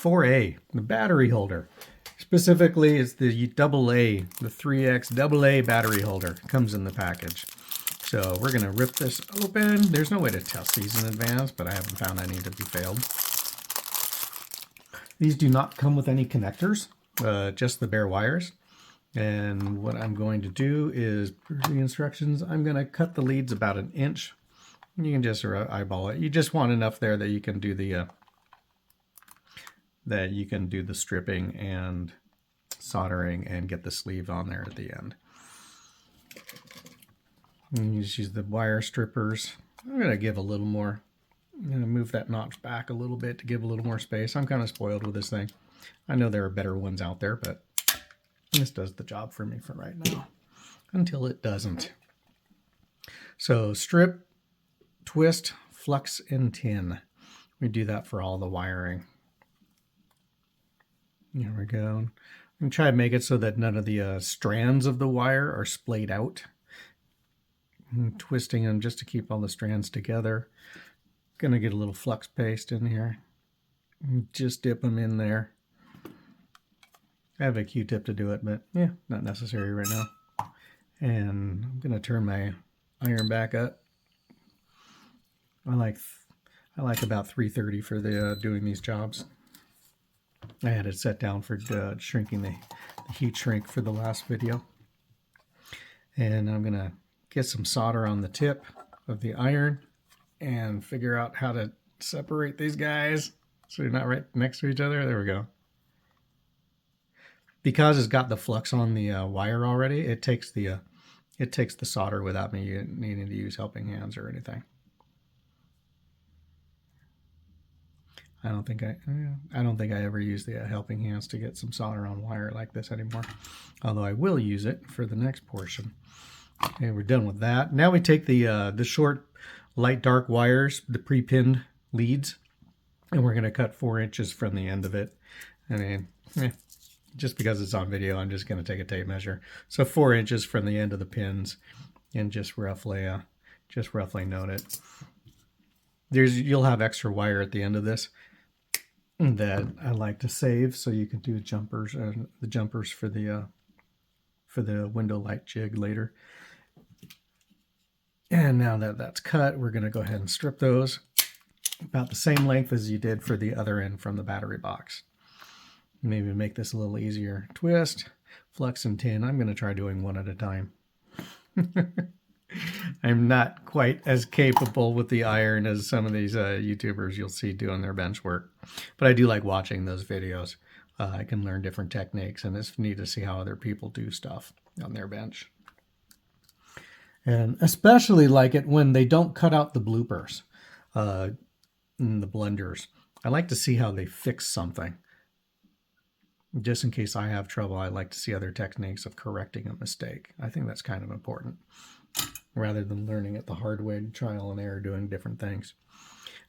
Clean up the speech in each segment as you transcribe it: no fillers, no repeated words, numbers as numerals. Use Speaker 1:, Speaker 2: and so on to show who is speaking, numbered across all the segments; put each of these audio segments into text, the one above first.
Speaker 1: 4A, the battery holder. Specifically, it's the AA, the 3X AA battery holder. Comes in the package. So we're going to rip this open. There's no way to test these in advance, but I haven't found any to be failed. These do not come with any connectors, just the bare wires. And what I'm going to do is, per the instructions, I'm going to cut the leads about 1 inch. You can just eyeball it. You just want enough there that you can do the stripping and soldering and get the sleeve on there at the end. And you just use the wire strippers. I'm going to give a little more. I'm going to move that notch back a little bit to give a little more space. I'm kind of spoiled with this thing. I know there are better ones out there, but this does the job for me for right now, until it doesn't. So strip, twist, flux, and tin. We do that for all the wiring. There we go. I'm going to try to make it so that none of the strands of the wire are splayed out. I'm twisting them just to keep all the strands together. Going to get a little flux paste in here. Just dip them in there. I have a Q-tip to do it, but yeah, not necessary right now. And I'm going to turn my iron back up. I like about 330 for the doing these jobs. I had it set down for shrinking the heat shrink for the last video. And I'm going to get some solder on the tip of the iron and figure out how to separate these guys so they're not right next to each other. There we go. Because it's got the flux on the wire already, it takes the solder without me needing to use helping hands or anything. I don't think I ever use the helping hands to get some solder on wire like this anymore. Although I will use it for the next portion. Okay, we're done with that. Now we take the short, light dark wires, the pre-pinned leads, and we're going to cut 4 inches from the end of it. I mean, just because it's on video, I'm just going to take a tape measure. So 4 inches from the end of the pins, and just roughly note it. You'll have extra wire at the end of this that I like to save, so you can do the jumpers for the window light jig later. And now that that's cut, we're going to go ahead and strip those about the same length as you did for the other end from the battery box. Maybe make this a little easier. Twist, flux, and tin. I'm going to try doing one at a time. I'm not quite as capable with the iron as some of these YouTubers you'll see doing their bench work. But I do like watching those videos. I can learn different techniques, and it's neat to see how other people do stuff on their bench. And especially like it when they don't cut out the bloopers in the blenders. I like to see how they fix something. Just in case I have trouble, I like to see other techniques of correcting a mistake. I think that's kind of important, rather than learning it the hard way, trial and error, doing different things.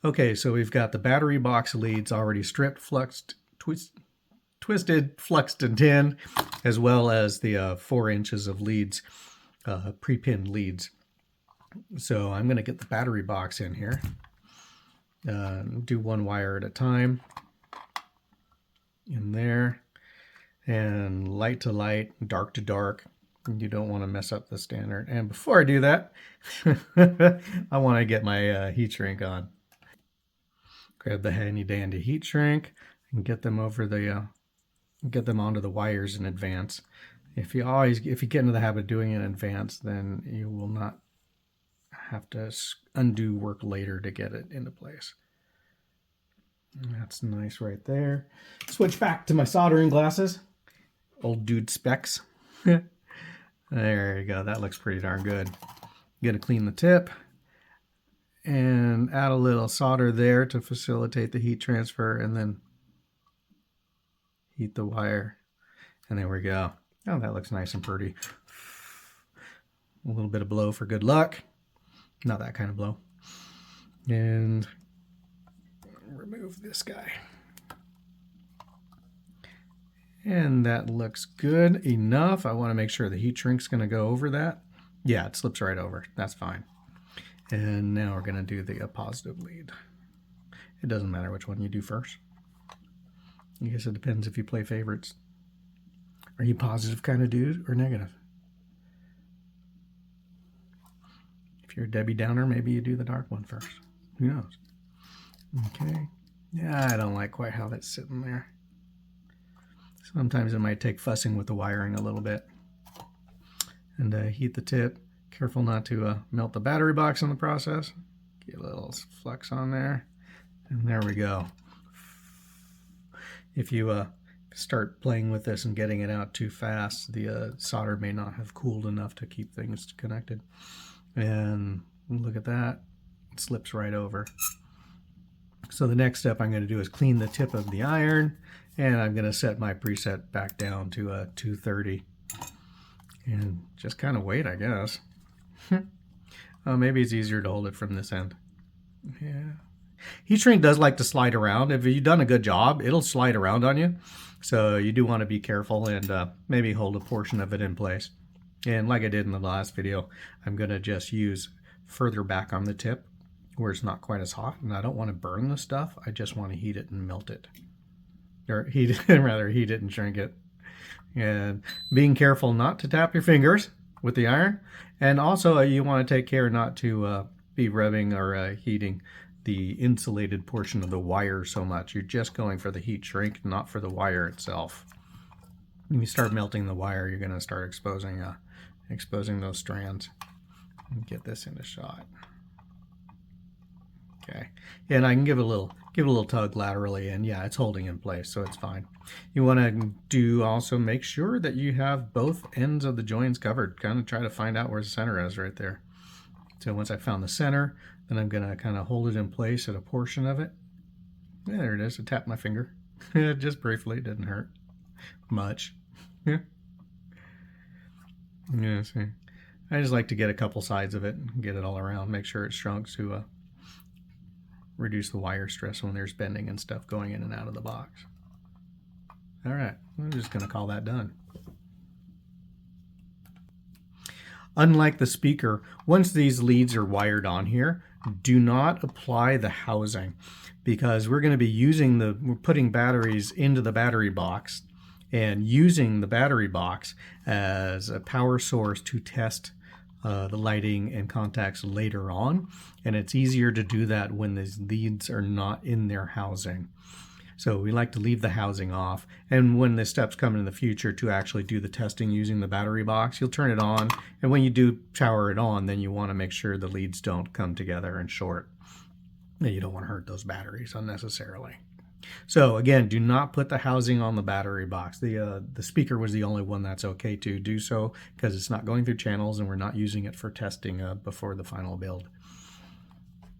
Speaker 1: Okay, so we've got the battery box leads already stripped, fluxed, twisted, fluxed, and tin, as well as the 4 inches of leads, pre-pinned leads. So I'm going to get the battery box in here. Do one wire at a time. In there. And light to light, dark to dark. You don't want to mess up the standard. And before I do that, I want to get my heat shrink on. Grab the handy dandy heat shrink and get them onto the wires in advance. If you get into the habit of doing it in advance, then you will not have to undo work later to get it into place. That's nice right there. Switch back to my soldering glasses. Old dude specs. There you go. That looks pretty darn good. You got to clean the tip and add a little solder there to facilitate the heat transfer, and then heat the wire. And there we go. Oh, that looks nice and pretty. A little bit of blow for good luck. Not that kind of blow. And remove this guy. And that looks good enough. I want to make sure the heat shrink's going to go over that. Yeah, it slips right over. That's fine. And now we're going to do the positive lead. It doesn't matter which one you do first. I guess it depends if you play favorites. Are you positive kind of dude or negative? If you're a Debbie Downer, maybe you do the dark one first. Who knows? Okay. Yeah, I don't like quite how that's sitting there. Sometimes it might take fussing with the wiring a little bit. And heat the tip. Careful not to melt the battery box in the process. Get a little flux on there. And there we go. If you start playing with this and getting it out too fast, the solder may not have cooled enough to keep things connected. And look at that. It slips right over. So the next step I'm going to do is clean the tip of the iron, and I'm going to set my preset back down to 230 and just kind of wait, I guess. Maybe it's easier to hold it from this end. Yeah. Heat shrink does like to slide around. If you've done a good job, it'll slide around on you. So you do want to be careful and maybe hold a portion of it in place. And like I did in the last video, I'm going to just use further back on the tip where it's not quite as hot. And I don't want to burn the stuff. I just want to heat it and melt it. Or heat it, rather heat it and shrink it. And being careful not to tap your fingers with the iron. And also you want to take care not to be rubbing or heating the insulated portion of the wire so much. You're just going for the heat shrink, not for the wire itself. When you start melting the wire, you're going to start exposing those strands. Get this into shot. Okay, and I can give it a little tug laterally, and yeah, it's holding in place, so it's fine. You want to also make sure that you have both ends of the joints covered. Kind of try to find out where the center is right there. So once I found the center, then I'm going to kind of hold it in place at a portion of it. Yeah, there it is. I tapped my finger. Just briefly. It didn't hurt much. Yeah. Yeah, see. I just like to get a couple sides of it and get it all around. Make sure it's shrunk to reduce the wire stress when there's bending and stuff going in and out of the box. All right. I'm just going to call that done. Unlike the speaker, once these leads are wired on here, do not apply the housing because we're going to be we're putting batteries into the battery box and using the battery box as a power source to test the lighting and contacts later on. And it's easier to do that when these leads are not in their housing. So we like to leave the housing off. And when the steps come in the future to actually do the testing using the battery box, you'll turn it on. And when you do power it on, then you want to make sure the leads don't come together and short. You don't want to hurt those batteries unnecessarily. So again, do not put the housing on the battery box. The speaker was the only one that's okay to do so because it's not going through channels and we're not using it for testing before the final build.